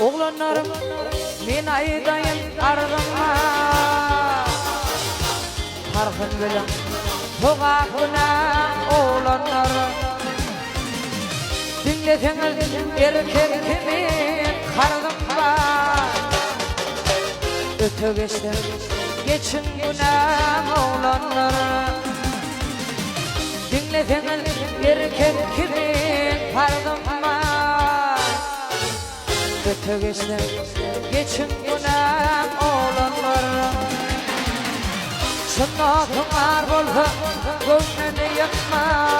Oğlanlarım men aydayın ardıma Tarxın bilen Toğaqına oğlanlarım Dinleteňiz erkek kimin kardıma Öte geçtim geçin günah oğlanlarım Dinleteňiz erkek kimin kardıma Öte geçtim geçin günah oğlanlarım Sünnatınlar bolsa gönlünü yakma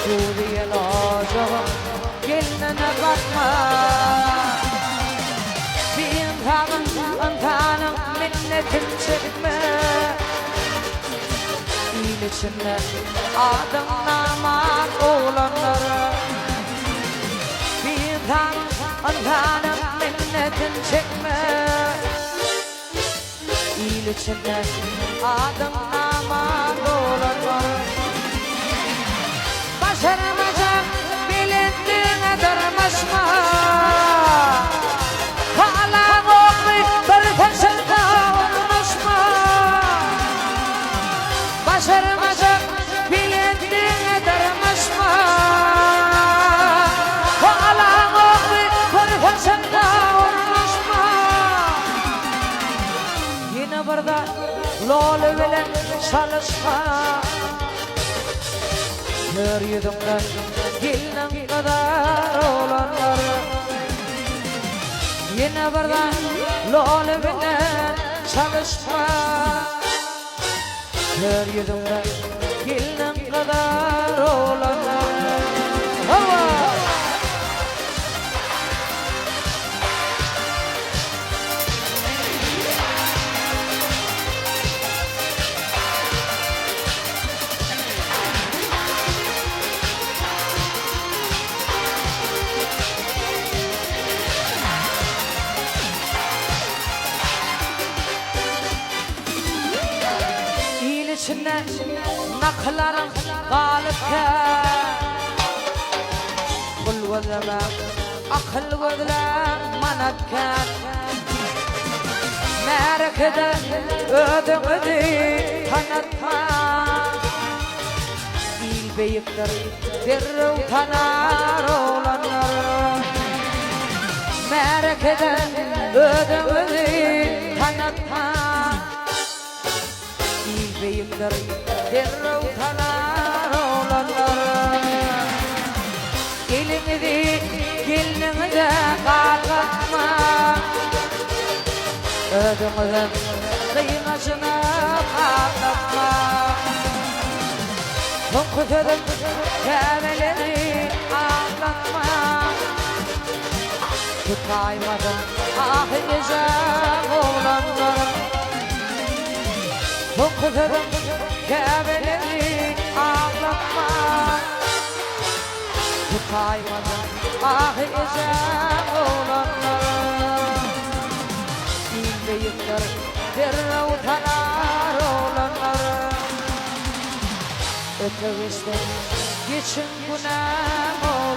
Suriyen ocağım gelinine bakma Bir imtihanım minnetin çekme İyil içinde adım namaz oğlanları Bir imtihanım minnetin çekme İyil içinde adım namaz oğlanları Başaramayacak bilindiğine darmaşma Hala okuyup bir taşında unutma Başaramayacak bilindiğine darmaşma Hala okuyup bir taşında unutma Yine burada lol bilen çalışma Kör yüzümden gelinen kadar olanlar Yine buradan lol bilen çalışma Kör yüzümden gelinen kadar olanlar İçinde naklarım galipken Kul ve zaman akıl ve dilen manakken Merekede ödümüdü tanıtma İl beyikler derrev tanar oğlanlar Merekede ödümüdü tanıtma Beyimler derrev tanar oğlanlar Gelini de kalkatma Ödümüzün kıymasını kalkatma Tunkuturum kemeleri ağlatma Tutaymadım ah güzel oğlanlar Bu kızırım kemeleri ağlatma Tutaymadım ah güzel oğlanlar İlleyikler derrev tanar oğlanlar Öte geçtim geçin günah